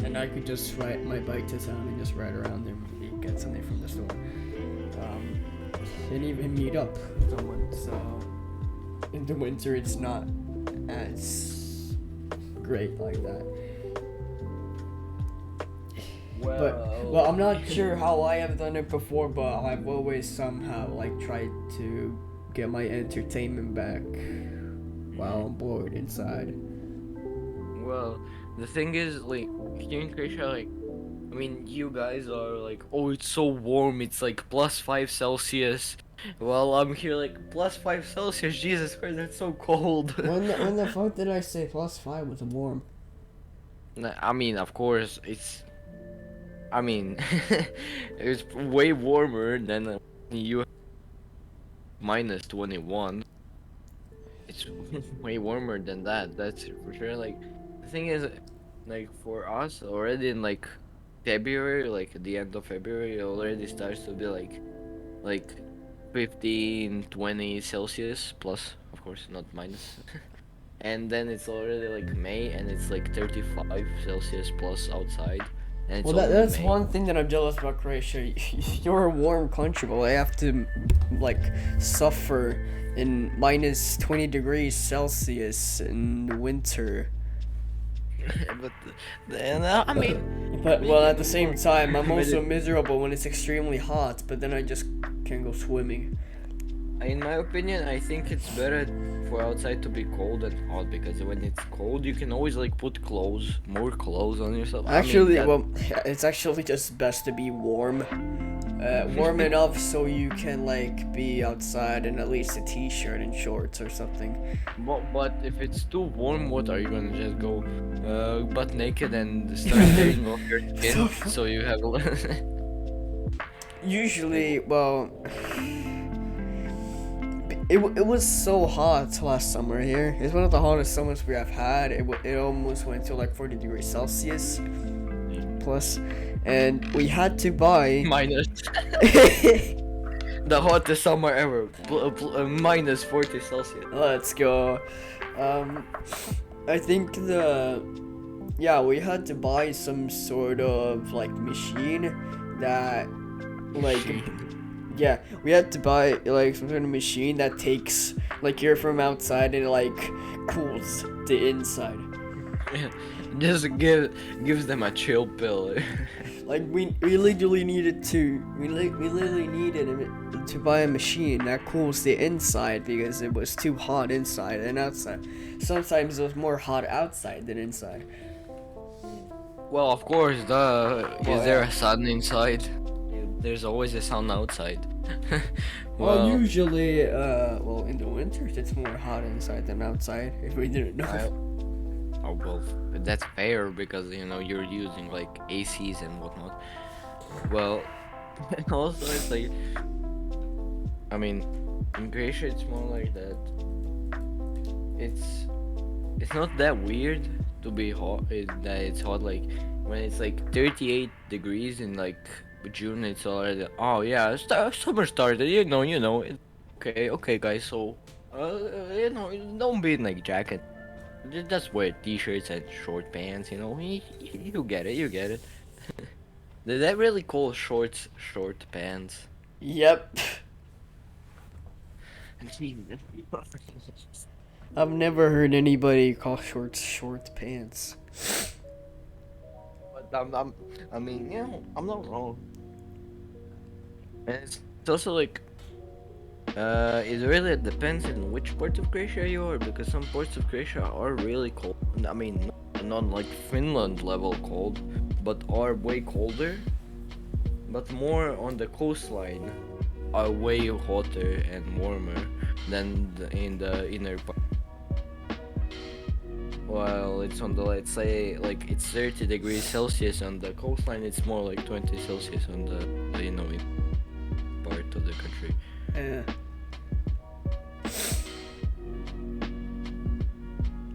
and I could just ride my bike to town and just ride around there and get something from the store. And even meet up with someone. So in the winter, it's not as great like that. Well, I'm not sure how I have done it before, but I've always somehow like tried to get my entertainment back while I'm bored inside. Well, the thing is, like, here in Croatia, like, I mean, you guys are like, oh, it's so warm, it's like +5 Celsius. Well, I'm here like +5 Celsius. Jesus Christ, that's so cold. When the fuck did I say +5 was warm? I mean, of course, I mean, it's way warmer than you -21. It's way warmer than that. That's for sure. Like, the thing is, like for us, already in like February, like at the end of February, it already starts to be like 15, 20 Celsius plus, of course, not minus. And then it's already like May, and it's like 35 Celsius plus outside. And it's Well, only that's May. one thing that I'm jealous about Croatia. You're a warm country, but I have to like suffer in -20 degrees Celsius in the winter. But then I mean, But well, at the same time, I'm also miserable when it's extremely hot. But then I just can go swimming. in my opinion, I think it's better for outside to be cold than hot, because when it's cold, you can always like put more clothes on yourself. Actually, I mean, well, it's actually just best to be warm. Warm enough so you can like be outside in at least a t-shirt and shorts or something. but if it's too warm, what are you gonna just go butt naked and start tearing off your skin? So you have. Usually, well, it was so hot last summer here. It's one of the hottest summers we have had. It almost went to like 40 degrees Celsius plus, and we had to buy Minus. The hottest summer ever. -40 Celsius. Let's go. I think we had to buy some sort of like machine that like yeah, we had to buy like some sort of machine that takes like air from outside and like cools the inside. Just gives them a chill pill. Like we literally needed to to buy a machine that cools the inside because it was too hot inside and outside. Sometimes it was more hot outside than inside. Well, of course, Well, is there a sun inside? There's always a sun outside. Well, usually, in the winters it's more hot inside than outside. If we didn't know. Oh well, that's fair because you know you're using like ACs and whatnot. Well, also it's like I mean, in Croatia it's more like that. It's it's not that weird to be hot. That it's hot like when it's like 38 degrees in like June. It's already summer started. Okay, okay, guys. So don't be in like jacket. Just wear t-shirts and short pants. You get it. You get it. Did that really call shorts short pants? Yep. I've never heard anybody call shorts short pants. But I mean, I'm not wrong. And it's also like, it really depends on which part of Croatia you are, because some parts of Croatia are really cold. I mean, not like Finland level cold, but are way colder. But more on the coastline are way hotter and warmer than in the inner part. While it's on the, let's say, like it's 30 degrees Celsius on the coastline, it's more like 20 Celsius on in part of the country. Yeah.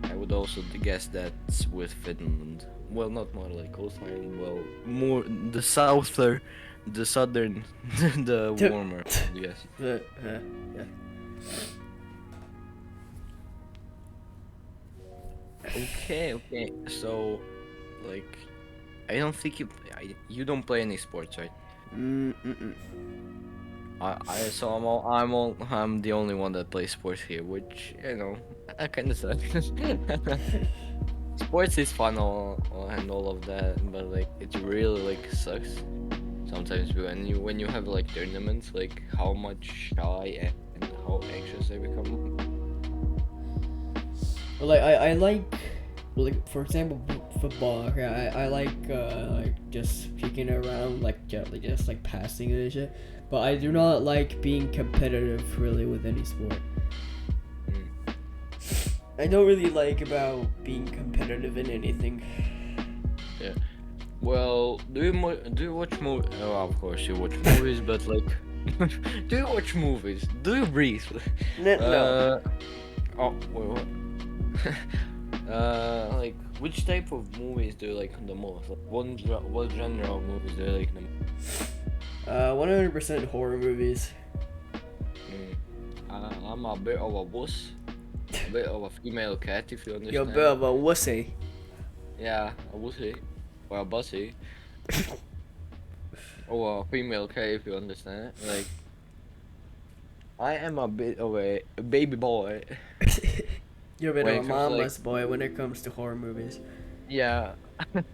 I would also guess that's with Finland. Well, not more like coastline. Well, more the southern, the T- warmer. Yes. Yeah. Okay, okay. So, like, I don't think you don't play any sports, right? Mm-mm. I'm the only one that plays sports here, which I kind of suck. Sports is fun and all of that, but like it really like sucks sometimes when you have like tournaments, like how much shy and how anxious I become. Well, like I like for example football. Okay, I like just kicking around just like passing and shit. But I do not like being competitive really with any sport. Mm. I don't really like about being competitive in anything. Yeah. Well, do you watch movies? Oh, of course you watch movies, but like, do you watch movies? Do you breathe? No. Oh, wait, what? Like, which type of movies do you like the most? Like, what genre of movies do you like the most? 100% horror movies. I'm a bit of a wuss, a bit of a female cat, if you You're a understand. bit of a wussy. Yeah, a wussy, or a bussy, or a female cat, if you understand. Like, I am a bit of a baby boy You're a bit when of a it comes to like, mama's boy when it comes to horror movies. yeah, like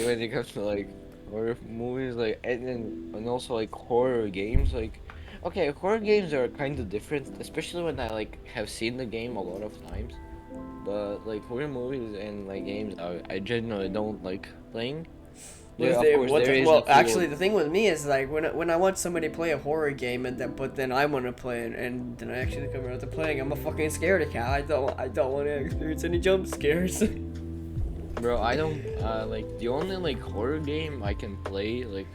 when it comes to like horror movies, like and also like horror games, like. Okay, horror games are kind of different, especially when I like have seen the game a lot of times. But like horror movies and like games, I genuinely don't like playing. Well, Yeah, of course there is a well, few. actually, the thing with me is like when I want somebody to play a horror game but then I want to play it and then I actually come around to playing, I'm a fucking scaredy cat. I don't want to experience any jump scares. Bro, I don't like the only like horror game I can play like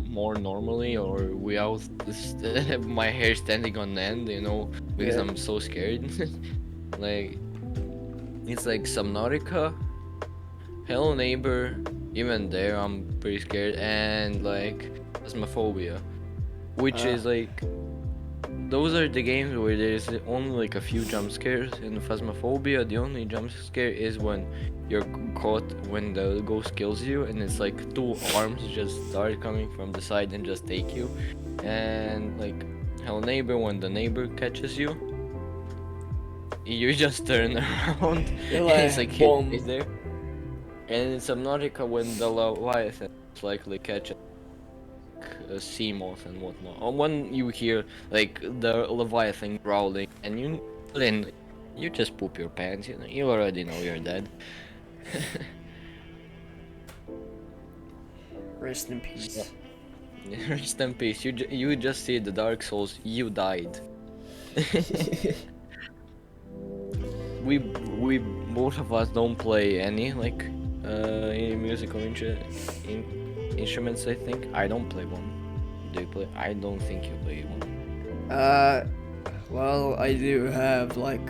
more normally or without my hair standing on end, because Yeah. I'm so scared. Like it's like Subnautica, Hello Neighbor, even there I'm pretty scared, and like Phasmophobia, which Uh, is like those are the games where there's only like a few jump scares. In Phasmophobia, the only jump scare is when you're caught when the ghost kills you, and it's like two arms just start coming from the side and just take you. And like Hello Neighbor, when the neighbor catches you, you just turn around you're and it's like like boom. is there. And in Subnautica, when the Leviathan is likely catch a sea moth and whatnot, or when you hear like the Leviathan growling, and then you just poop your pants. You already know you're dead. Rest in So, peace. rest in peace. You just see the Dark Souls. You died. we both of us don't play any like any musical instruments. I think I don't play one. Do you play? I don't think you play one. Well, I do have like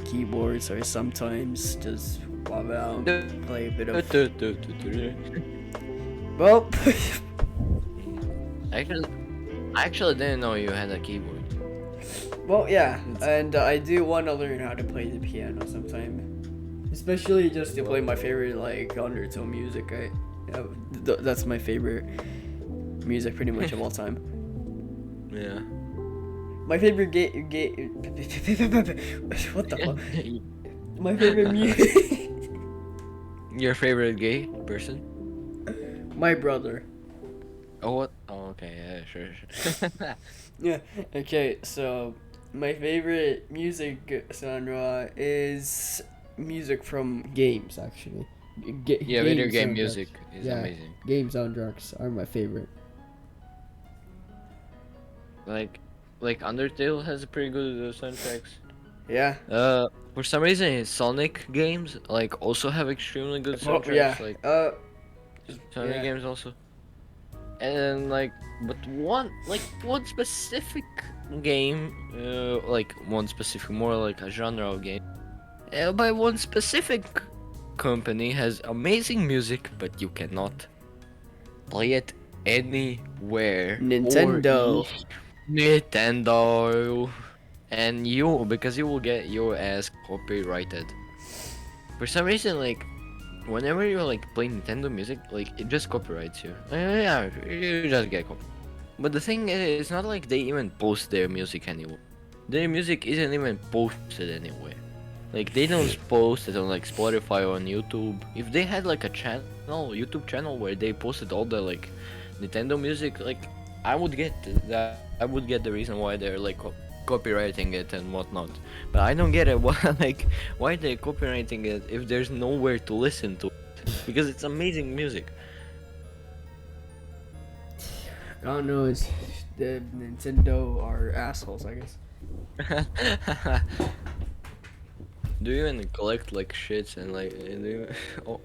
keyboards, or sometimes just pop out, play a bit of. Well, Actually, I actually didn't know you had a keyboard. well, yeah, and I do want to learn how to play the piano sometime, especially just to play my favorite like undertone music. That's my favorite music pretty much of all time. Yeah. My favorite what the fuck? My favorite music. Your favorite gay person? My brother. Oh what? Oh okay, yeah, sure. Yeah. Okay. So my favorite music genre is music from games. Actually. Yeah, video game soundtracks. music is Yeah. amazing. Game soundtracks are my favorite. Like Undertale has a pretty good soundtracks. Yeah. For some reason, Sonic games like also have extremely good Well, soundtracks. yeah. Like Sonic yeah. games also. And like, but one specific game, like one specific, more like a genre of game, by one specific company has amazing music, but you cannot play it anywhere. Nintendo. Nintendo. And because you will get your ass copyrighted. For some reason, like, whenever you like play Nintendo music, like it just copyrights you. Yeah, you just get copy. But the thing is, it's not like they even post their music anywhere. Their music isn't even posted anywhere. Like they don't post it on like Spotify or on YouTube. If they had like a YouTube channel where they posted all the like Nintendo music, like I would get that. I would get the reason why they're like copywriting it and whatnot. But I don't get it. Why they're copywriting it if there's nowhere to listen to it? Because it's amazing music. God knows, the Nintendo are assholes, I guess. Do you even collect like shits and like do you... oh.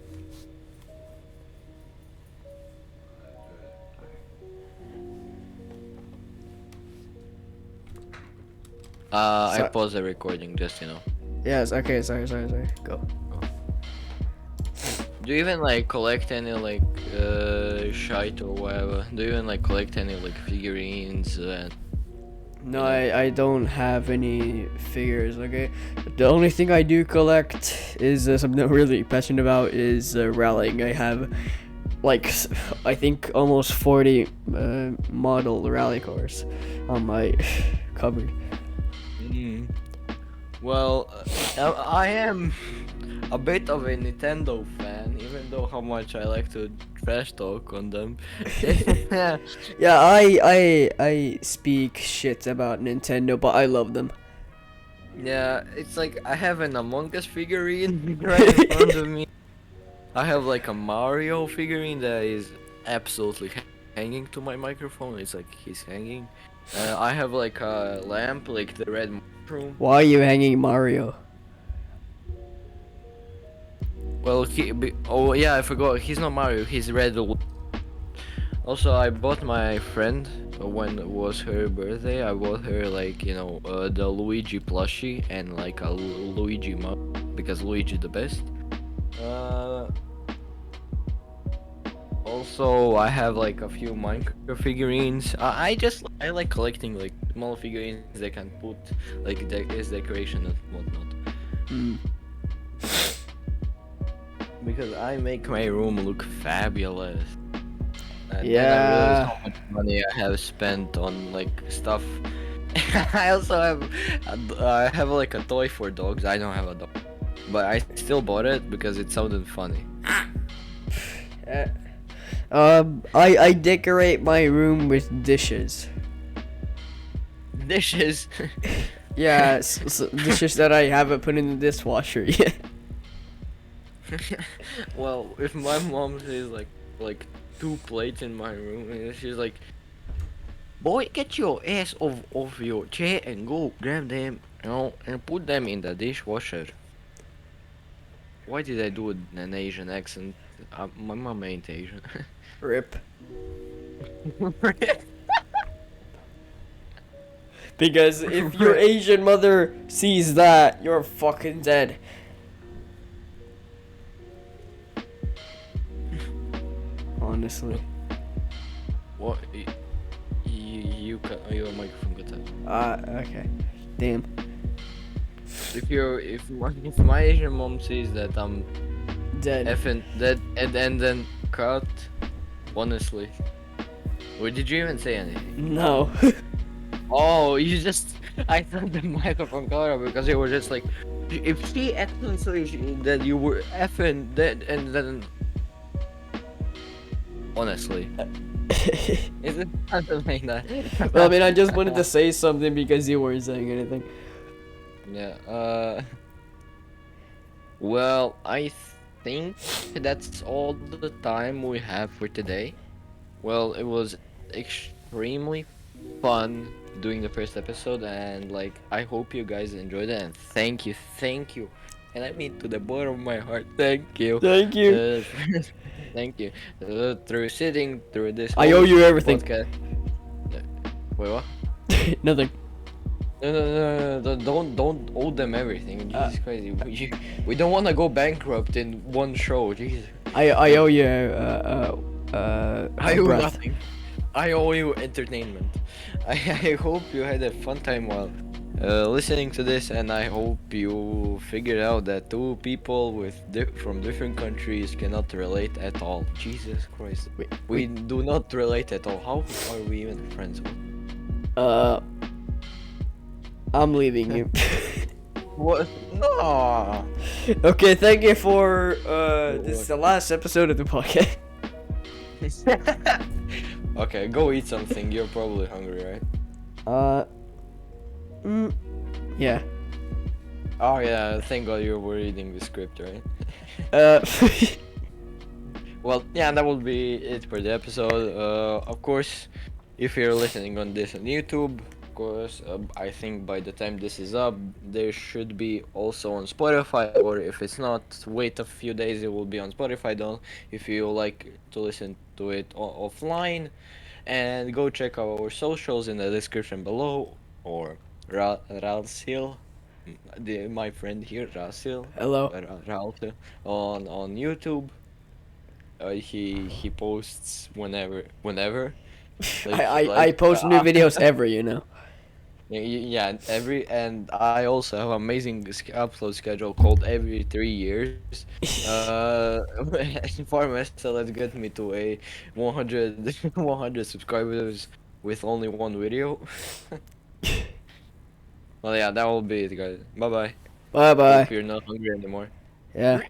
I pause the recording just Yes. Okay. Sorry. Go. Do you even like collect any like shite or whatever? Do you even like collect any like figurines and No, I don't have any figures. Okay. The only thing I do collect is something I'm really passionate about is rallying. I have like I think almost 40 model rally cars on my cupboard. Well, I am a bit of a Nintendo fan, even though how much I like to trash talk on them. Yeah, I speak shit about Nintendo, but I love them. Yeah, it's like I have an Among Us figurine right in front of me. I have like a Mario figurine that is absolutely hanging to my microphone. It's like he's hanging. I have like a lamp, like the red mushroom. Why are you hanging Mario? Well, oh yeah, I forgot. He's not Mario. He's Red. Also, I bought my friend when it was her birthday. I bought her like the Luigi plushie and like a Luigi mug because Luigi the best. Also, I have like a few Minecraft figurines. I like collecting like small figurines they can put like as decoration and whatnot. Mm. Because I make my room look fabulous. And Yeah. then I realize how much money I have spent on like stuff. I also have like a toy for dogs. I don't have a dog, but I still bought it because it sounded funny. I decorate my room with dishes. Dishes. Yeah, dishes that I haven't put in the dishwasher yet. Well, if my mom says like 2 plates in my room, and she's like, "Boy, get your ass off your chair and go grab them, and put them in the dishwasher." Why did I do an Asian accent? My mom ain't Asian. Rip. Because if your Asian mother sees that, you're fucking dead. Honestly. What? Your microphone got out. Okay. Damn. If my Asian mom sees that I'm Dead. effing dead and then cut, honestly. Or did you even say anything? No. Oh, you just I thought the microphone cut out because you were just like, if she actually saw that you were effing dead and then honestly. Is it something like that? Well, I mean, I just wanted to say something because you weren't saying anything. Yeah, well, I think that's all the time we have for today. Well, it was extremely fun doing the first episode, and like, I hope you guys enjoyed it, and thank you. And I mean to the bottom of my heart, thank you. Thank you. Thank you. Through sitting through this I whole owe you everything. podcast. Wait, what? Nothing. No, don't owe them everything. Jesus Christ, we don't want to go bankrupt in one show. Jesus. I owe you I owe breath. nothing. I owe you entertainment. I hope you had a fun time while listening to this, and I hope you figured out that two people from different countries cannot relate at all. Jesus Christ, we do not relate at all. How are we even friends? I'm leaving you. What? No. Okay, thank you for this is the last episode of the podcast. Okay, go eat something. You're probably hungry, right? Yeah. Oh yeah, thank God you were reading the script, right? Well, yeah, that will be it for the episode. Of course, if you're listening on this on YouTube, of course, I think by the time this is up, there should be also on Spotify, or if it's not, wait a few days, it will be on Spotify though, if you like to listen to it offline. And go check out our socials in the description below, or Rasil, my friend here, Rasil. Hello. Raul, on YouTube. He posts whenever. I post new videos ever, you know. Yeah, and I also have amazing upload schedule called every 3 years. Farmers, so let's get me to a 100 subscribers with only one video. Well, yeah, that will be it, guys. Bye bye. Bye bye. Hope you're not hungry anymore. Yeah.